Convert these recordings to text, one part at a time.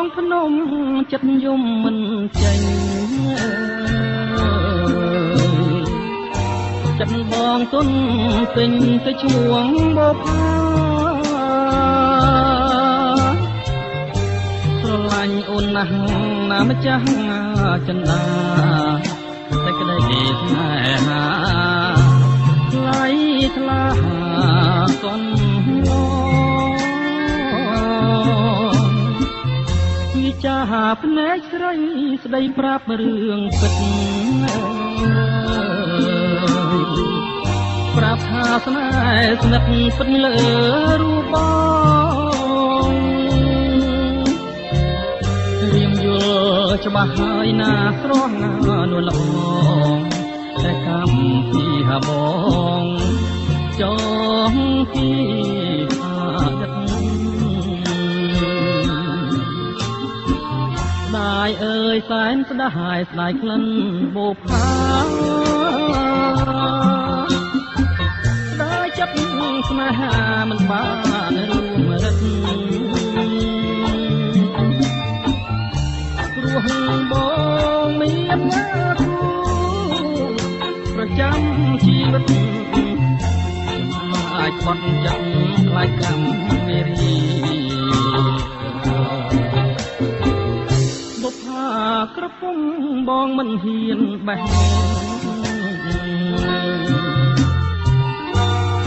ងភ្នំចិត្តយំមិនចេញចិត្តបងទុនពេញទៅឈ្មោះបបស្រឡាញ់អូនណាស់ណាម្ចាស់ចិន្តាតែក្តីស្នេហាថ្លៃថ្លាកូនវិចារភ្នែកស្រីស្ដីប្រាប់រឿងពិតប្រាប់ថាស្នេហ៍ស្និទ្ធពិតលើរូបបងរៀមយល់ច្បាស់ហើយណាស្រស់ណានួនល្អតែកម្មពីហបងចងពីអត់ដាយអើយសែនស្ដាយស្ដាយក្លិនបូផាដាយចិត្តស្នេហាមិនបានរួមរិទ្ធព្រោះបងមានណាគូប្រចាំជីវិតអាចបត់ចិត្តខ្លាចកម្មវេរីបុប្ផាក្រពុំបងមិនហ៊ានបេះ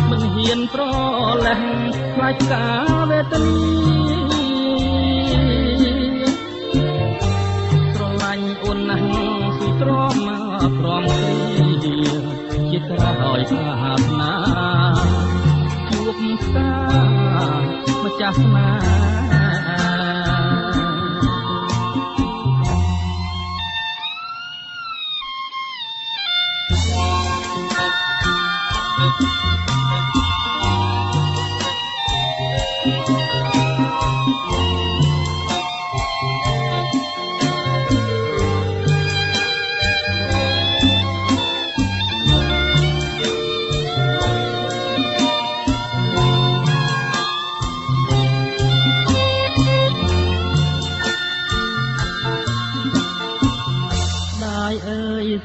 មិនហ៊ានប្រលេះខ្លាចការវេទនីស្រឡាញ់អូនណាស់សុទ្រាំព្រមគ្រីជាក្រោយសាសនាជួបស្កាម្ចាស់ស្នា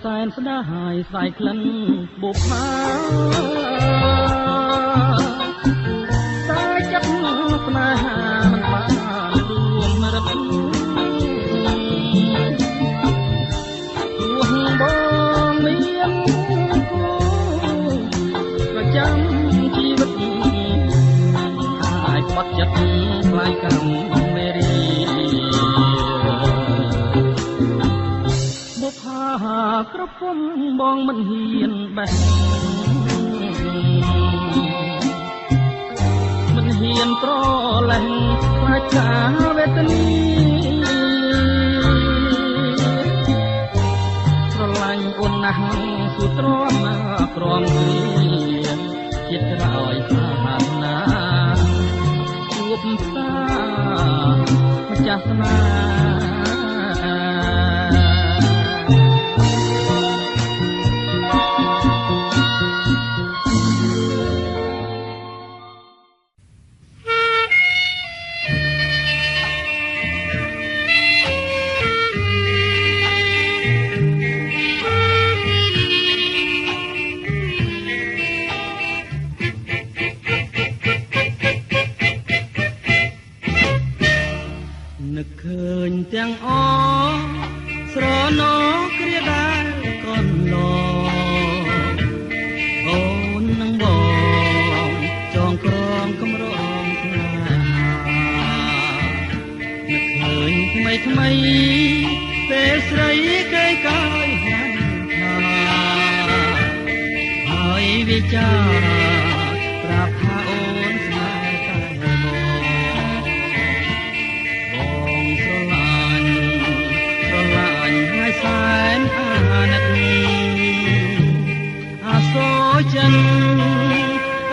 សែនស្ដាយស្ដាយក្លិនបុប្ផាតែចិត្តស្នេហាមិនបានរួមរិទ្ធព្រោះបងមានគូប្រចាំជីវិតអាចបាត់ចិត្តខ្លាចកម្មមេរីក្រពុំបងមិនហ៊ានបេះមិនហ៊ានប្រលេះខ្លាចការវេទនីស្រឡាញ់អូនណាស់សុទ្រាំក្រំគ្រាជាតិក្រោយសាសនាជួបផ្សារម្ចាស់ស្នានឹកឃើញទាំងអស្រណោគ្រាដែលកូនឡអូននឹងបងចងក្រងកំរងស្នេហានឹកឃើញថ្មីថ្មីពេលស្រីគេកាយហាន់ថាហើយវិចារប្រាប់ថាអូនស្នេហ៍តែហើយសែនអាណិតអាសូរចិន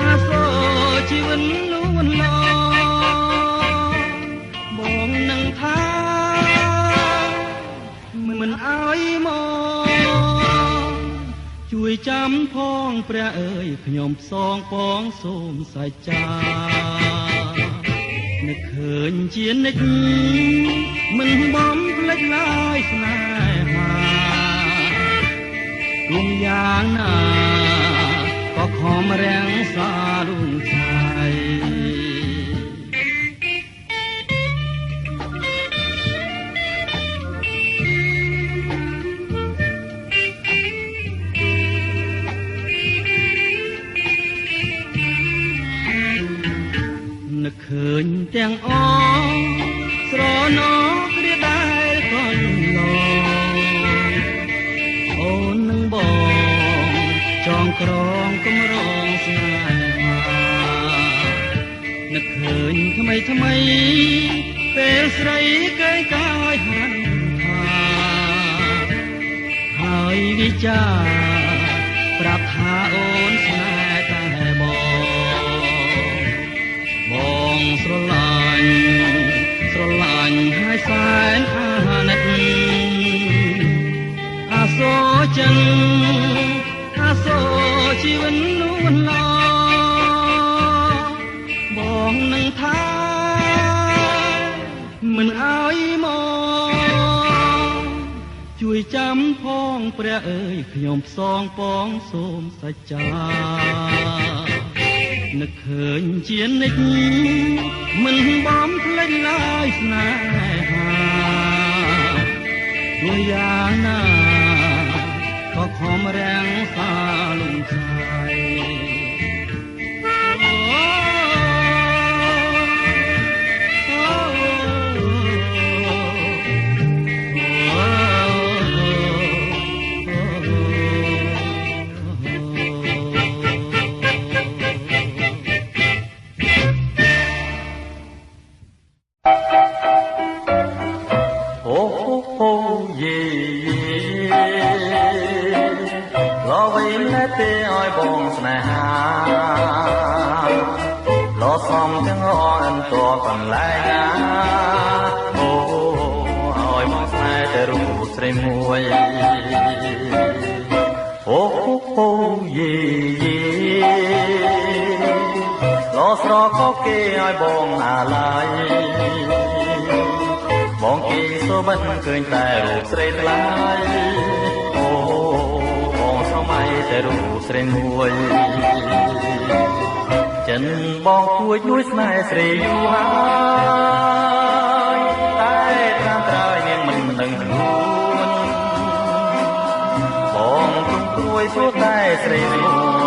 អាសូរជីវិតលូនឡបងនឹងថាមិនអើយមកជួយចាំផងព្រះអើយខ្ញុំផ្សងពងសូមសច្ចា នឹកឃើញជានិច្ចមិនបំភ្លេចឡើយស្នេហាគុំយ៉ាងណាក៏ខំរាំងសាលូនឆៃនឹកឃើញទាំងអងស្រណោគ្រាដែលកូនឡងអូននឹងបងចងក្រងកំរងស្នេហានឹកឃើញថ្មីពេលស្រីគេកាយហាន់ថាហើយវិចាប្រាប់ថាអូនស្នេហ៍តែបងស្រឡាញ់ហើយសែនអាណិតអាសូរចឹងអាសូរជីវិតនួនឡបងនឹងថាមិនអើយមកជួយចាំផងព្រះអើយខ្ញុំផ្សងពងសូមសច្ចានឹកឃើញជានិច្ចមិនបំភ្លេចឡើយស្នេហាមួយយ៉ាងណាក៏ខំរាំងសាលំឆៃទេឲ្យបងស្នេហាលោសំទាំងអនតកន្លែងណាអូឲ្យមកស្នេហ៍តែរូបស្រីមួយអូយេលោស្រកគេឲ្យបងអាឡ័យបងគេសូបិនឃើញតែរូបស្រីថ្លៃតែរូបស្រីមួយចិនបងគួចនួយស្នេហ៍ស្រីយូរហើយតែតាមត្រើយនាងមិនដឹងខ្លួនបងទុំព្រួយព្រោះតែស្រីនួ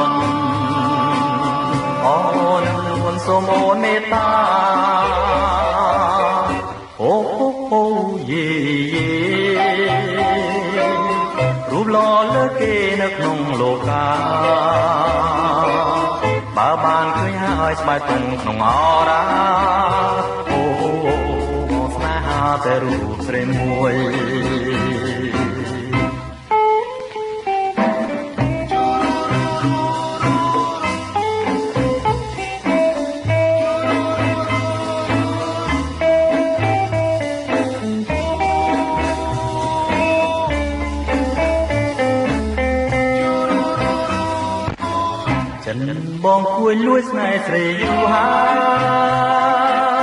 នអូននួនសូមអូនមេត្តាអូយេរូបหล่อលើគេនៅក្នុងលោកាបើបានឃើញហើយស្បែកទុំក្នុងអរាអូស្នេហាតែរូបស្រីមួយបងគួយលួចស្នេហ៍ស្រីយូរហើ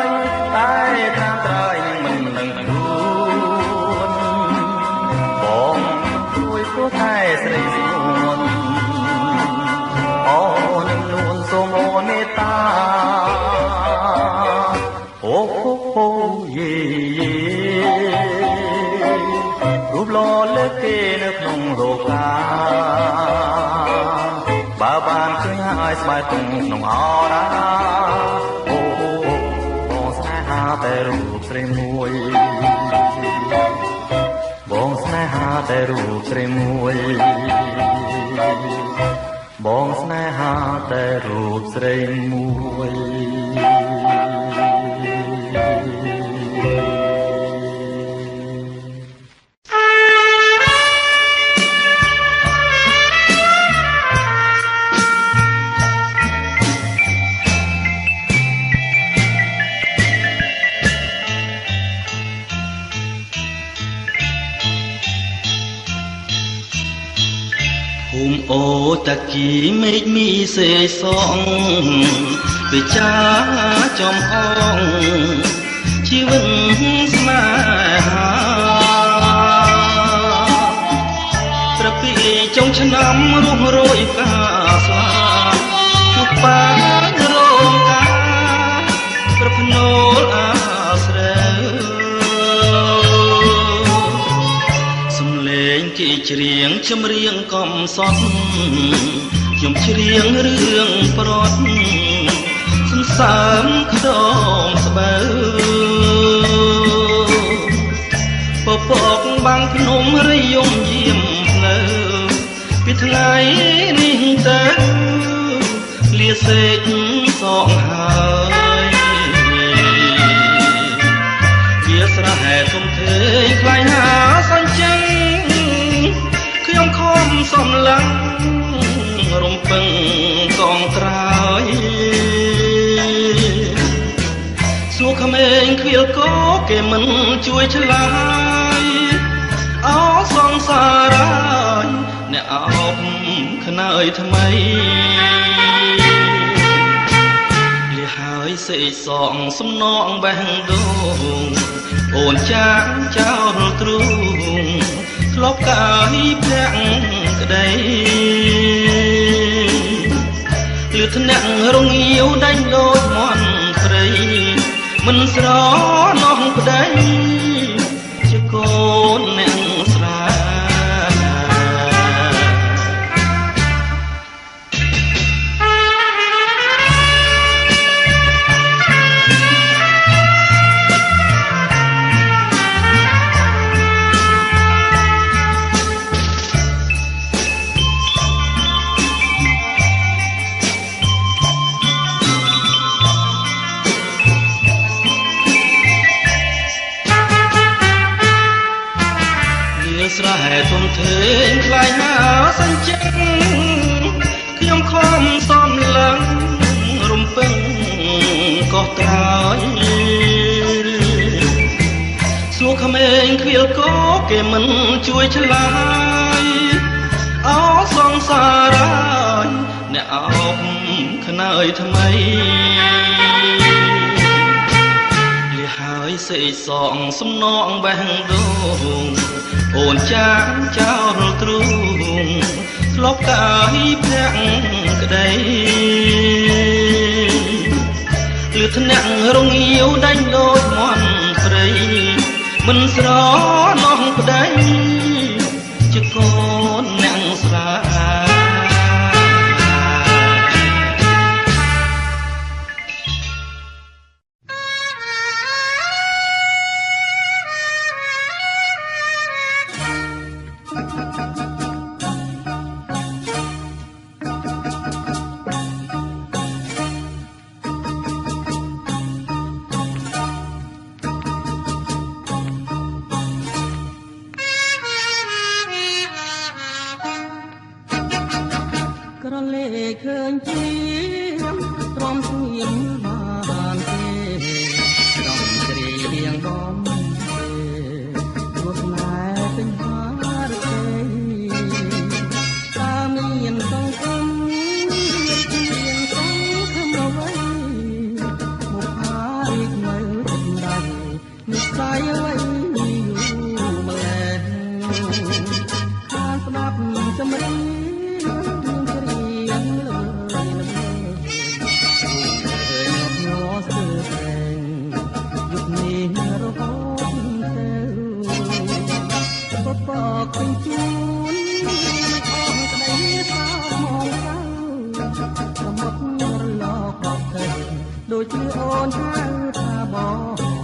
យតែតាមត្រើយនឹងមិនដឹងខ្លួនបងគួយព្រោះតែស្រីនួនអូនឹងនួនសូមអូនមេត្តាអូយេរូបหล่อលើគេនៅក្នុងលោកាបើបានឃើញហើយស្បែកទុំក្នុងអរាអូបងស្នេហាតែរូបស្រីមួយបងស្នេហាតែរូបស្រីមួយបងស្នេហាតែរូបស្រីមួយ ភូមិ អូតាគីមេឃមីសេសងវិចាចំអងជីវិតស្នេហាប្រពីចុងឆ្នាំរស់រយកាស្លាជួបបានរងការប្រភ្នូលអាស្រែសំលេងជាច្រៀងចម្រៀងកំសត់ខ្ញុំច្រៀងរឿងប្រត់សន្សើមខ្ទមស្បូវពពកបាំងភ្នំរយំយាមផ្លូវពីថ្ងៃនេះទៅលាសេកសងហើយជាស្រែធំធេងខ្លាយហាសាញ់ចឹងខ្ញុំខំសំឡឹងរំពឹងកងត្រើយសួរក្មេងខ្វៀលកោគេមិនជួយឆ្លើយអោសងសារ៉ាយអ្នកអោបខ្នើយថ្មីលះហើយសេកសងសំណងបេះដូងអូនចាក់ចោលទ្រូងធ្លាប់កាយភ្នាក់ក្តីលឺថ្នាក់រងាវដាច់ដូចមន់ស្រីមិនស្រណោះប្តីជាកូនអ្នកស្រាស្រែធំធេងខ្លាយហាសាញ់ចឹងខ្ញុំខំសំឡឹងរំពឹងកោះត្រើយសួរក្មេងខ្វៀលកោគេមិនជួយឆ្លើយអោសងសារ៉ាយអ្នកអោបខ្នើយថ្មីហើយសេកសងសំណងបេះដូងអូនចាក់ចោលទ្រូងធ្លាប់កាយភ្នាក់ក្តីលឺថ្នាក់រងាវដាច់ដូចមន់ស្រីមិនស្រណោះប្តីជាកូនអ្នកស្រាក្រលេឃើញជាទ្រាំស្ងៀមបានទេត្រង់ជ្រៀងបំទេព្រោះស្នេហ៍ពេញហារទេតាមានសង្ឃឹមមានសង្ឃឹមអ្វីមកហើយនៅចិត្តដៃនិស្ស័យអ្វីយូរម្ល៉េះខានស្ដាប់ចម្រៀងបកជូនអស់ក្តីសោមកទៅសមុទ្ររលកបទៅដូចជាអូនហៅថាបង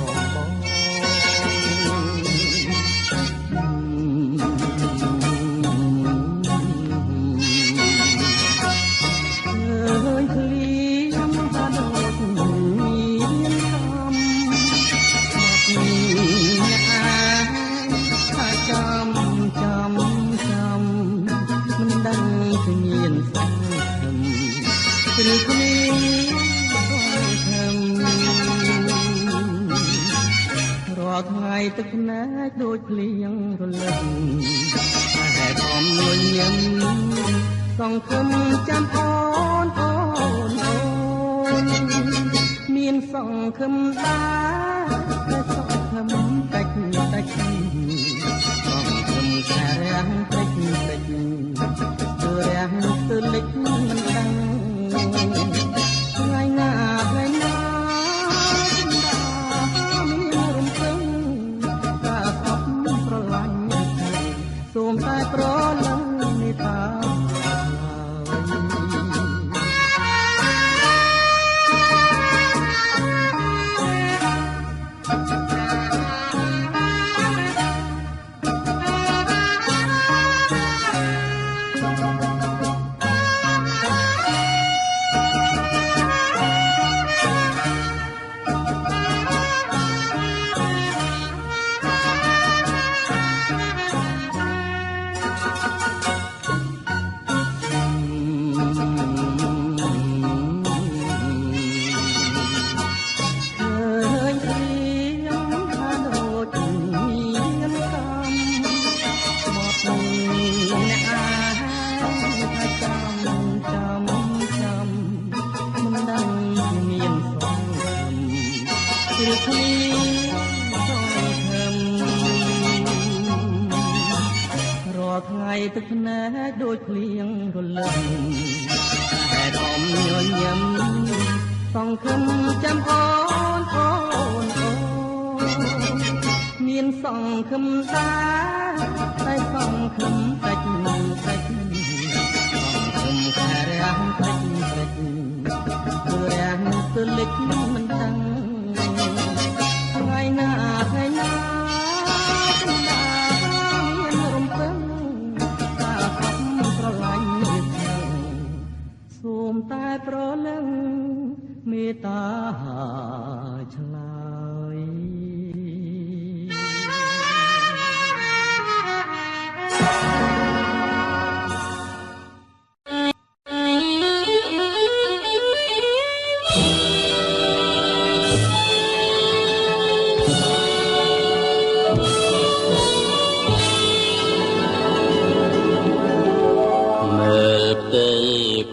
ថ្ងៃទឹកភ្នែកដូចភ្លៀងរលឹកតែបំលញញឹម សង្ឃឹមចាំអូនអូនអូនមានសង្ឃឹមដែរតែសង្ឃឹមតិចតិចសង្ឃឹមតែរាំងតិចតិចគឺរាំងទៅលិចមិនដឹងថ្ងៃណាថ្ងៃណាមានរំពឹងតែអត់ប្រឡាញ់សូមតែប្រឡឹងមេត្តាថ្ងៃទឹកភ្នែកដូចភ្លៀងរលឹមតែដមញញឹមសង្ឃឹមចាំអូនអូនអូនមានសង្ឃឹមដែរតែសង្ឃឹមតិចតិចសង្ឃឹមតែរាំងតិចតិចគឺរាំងទៅលិចមិនដឹងថ្ងៃណាថ្ងៃណាសូមតែប្រលឹងមេត្តាឆ្លើយ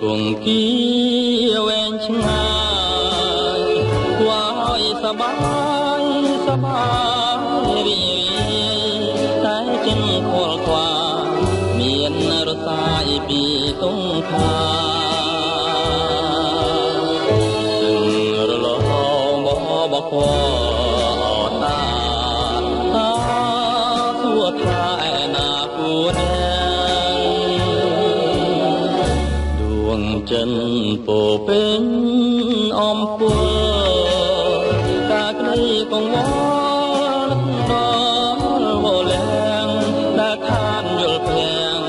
គង្គាវែងឆ្ងាយគួរឲ្យសប្បាយសប្បាយរីតែចិនខលខ្វាមានរសាយពីតុងខារលងបបខ្វតាសួរថាឯណាគួរចិនពោពេញអំពើកាក្ដីកងវល់ដល់វលែងដែលខានយល់ភ្លាំង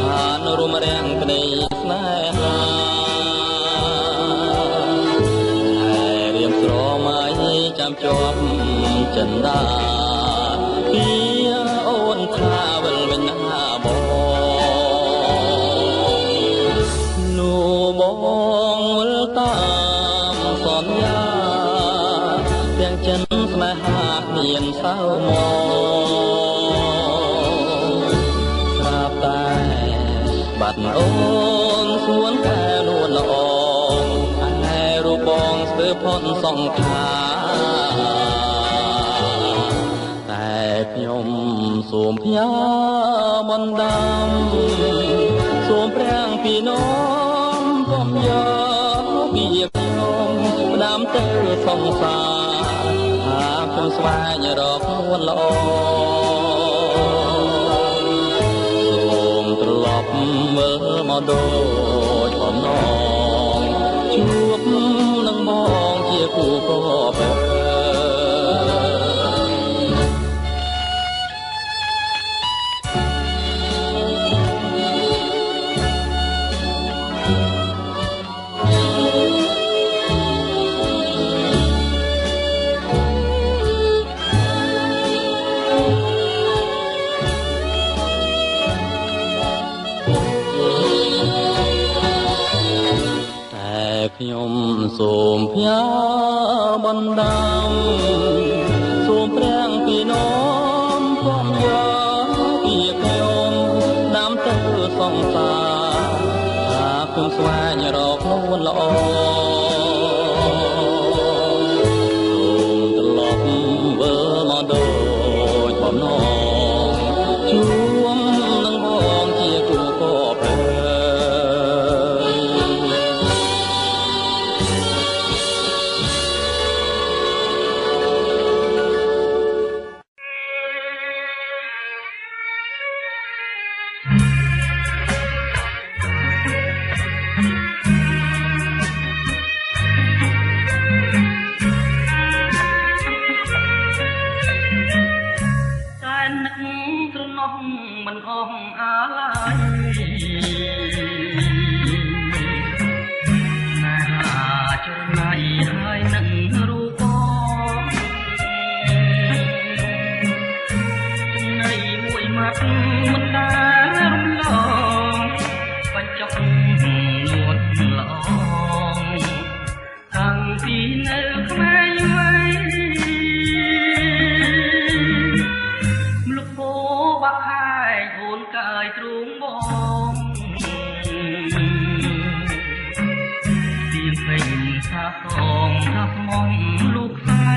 ខានរុំរាំងក្ដីស្នេហាតែរៀមស្រមៃចាំជាប់ចិនដាពីអូនថាវិលវិញណាបងបងវិលតាមសន្យាទាំងចិនស្នេហាមានសៅមកស្រាប់តែបាត់អូនសួនតែនួនល្អឯរូបបងស្ទើរផុតសង្ខាតែខ្ញុំសូមផ្ញើបណ្ដាំសូមព្រះពីនោកុំយកពីខ្ញុំផ្ដាំទៅសង្សារហាខ្ញុំស្វែងរកនួនល្អសូមត្រឡប់មើលមកដូចបំណងជួបនឹងបងជាគូក៏បែបខ្ញុំសូមផ្ញើបណ្ដាំសូមព្រះពីនោមកុំយកពីខ្ញុំដាំទៅសង្សារ ខ្ញុំស្វែងរកខ្លួនល្អត្រឡប់វិលមកដូចបំណងជួមនឹងបងជាគូកបភ្លើមិនអស់អាឡាយណាចរណៃហើយនឹងរូបបងចំណៃមួយម៉ាត់មិនដែលរំលងបញ្ចុកនួនល្អតាំងពីនៅក្មេងវ័យលោកពោបាក់កាយទ្រូងបងទៀនពេញសាសងថាស្មងលោកស្រី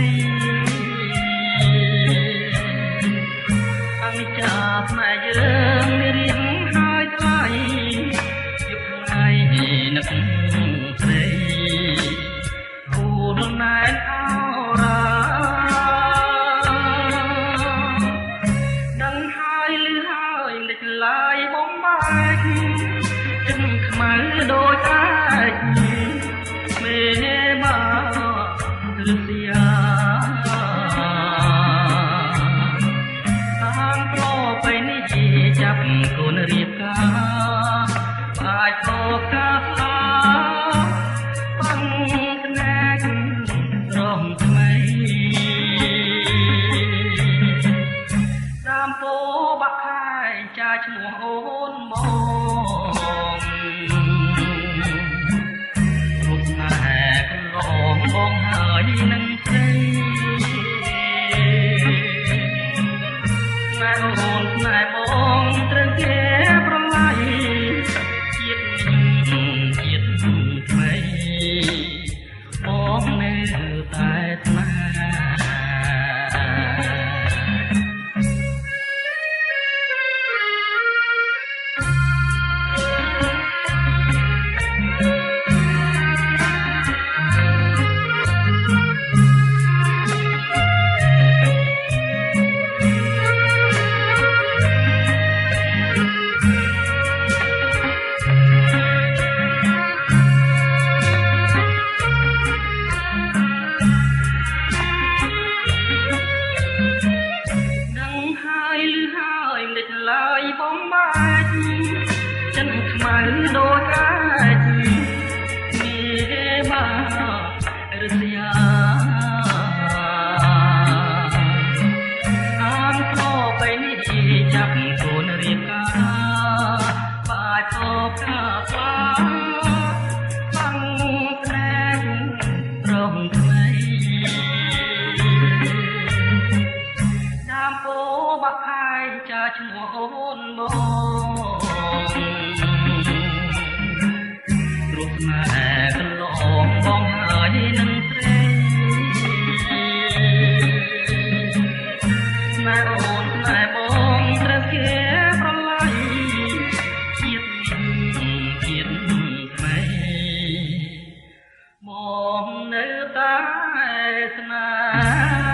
អនិច្ចាស្នេហ៍យើងមានរៀងហើយថ្លៃយប់ថ្ងៃនឹកស្រីគូលណែនអរាដឹងហើយលឺហើយលេចឡាយបំបែកចិនខ្មៅដូចអាចមេបារសៀតាំងប្របីនេះជាចាប់កូនរៀបការអាចតកាស្លាបាំងស្នេហ៍រំថ្មីតាមពោបាក់ខាយចាឈ្មោះអូនបងរូបស្នេហ៍កន្លងបងហើយនឹងស្រីស្នេហ៍អូនស្នេហ៍បងត្រូវគេប្រឡាយជាតិថ្មីបងនៅតែស្នេហ៍ឡើយបំបាច់ចិនខ្មៅដូចអាចមានបារសៀអានប្របីនេះចាប់កូនរៀបការបាច់តបកាស្លាបាំងស្នេហ៍រងថ្មីតាមពោបាក់ខាយចាឈ្មោះអូនបងរូបស្នេហ៍កន្លងបងហើយនឹងស្រីស្នេហ៍អូនស្នេហ៍បងត្រូវគេប្រឡាយជាតិថ្មីបងនៅតែស្នេហ៍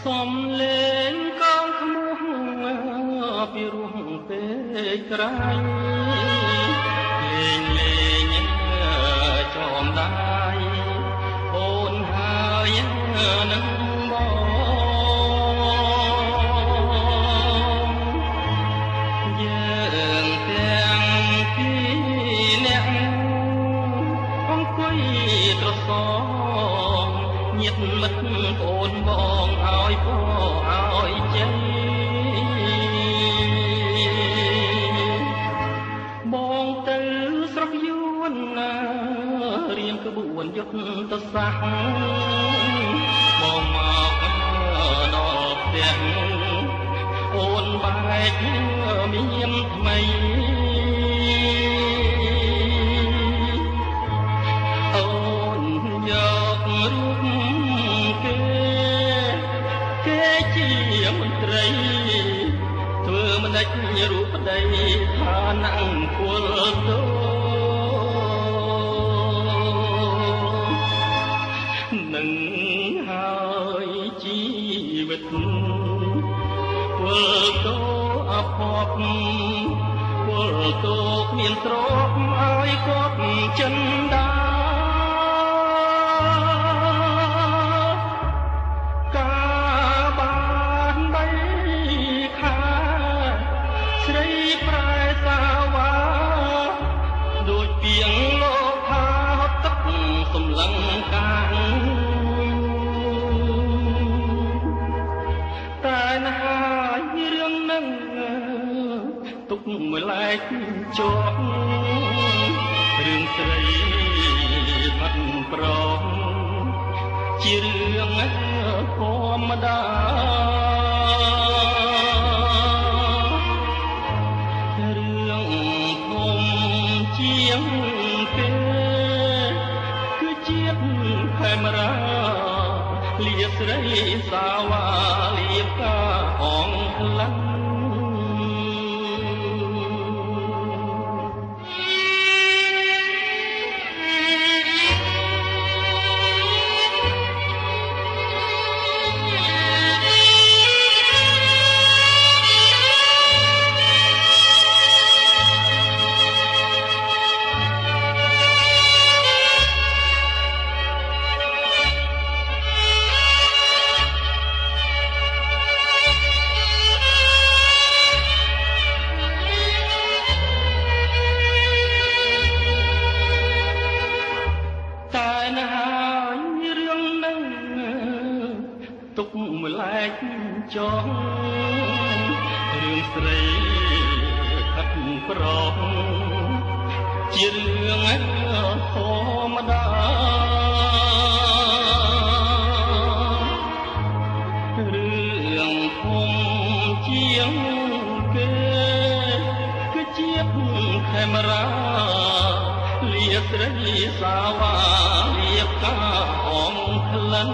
សំលេងកងខ្មោះពីរោះពេកក្រៃលេងចំដៃអូនហើយនឹងបងយើងទាំងពីរនាក់អង្គុយ ផងញាតិមិត្តបងបងឲ្យពឲ្យជ័យបងទៅស្រស់យួនណារៀងក្បួនយុទ្ធសាស្ត្របងមកដល់ផ្ទះអូនបែកមានថ្មីអូនយករូបគេជាមន្ត្រីធ្វើមិនដាច់រូបប្តីថាណាំងគល់ទោនឹងហើយជីវិតពលតោអភ័ព្វពលតោគ្មានទ្រព្យឲ្យគាត់ចិនដាការបានបីខាស្រីប្រែសាវ៉ាដូចពីងលោកថាហត់ទឹកសម្លឹងកាងតែណារឿងនឹងទុកមួយឡែកជាប់រឿងស្រីបាត់ប្រងជារឿងធម្មតារឿងធំជាងគេគឺជាតិខេមរាលាស្រីសាវ៉ាលៀបកាអងក្លាន់ទុកមួយឡែកចងរឿងស្រីខិតប្រងជារឿងធម្មតារឿងធំជាងគេគឺជាតិខេមរាលាស្រីសាវ៉ាលៀបកាអងក្លិន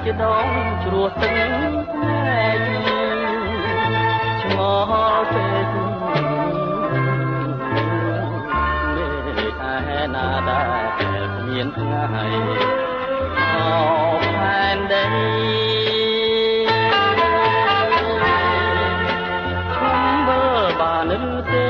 ជាដងជ្រោះទឹកភ្នែកឆ្ងល់ពេលគុំមេឃឯណាដែលគ្មានថ្ងៃអោផែនដីខ្ញុំមើលបានឬទេ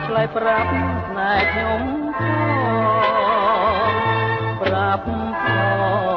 ឆ្លើយប្រាប់ណែខ្ញុំប្រាប់ផង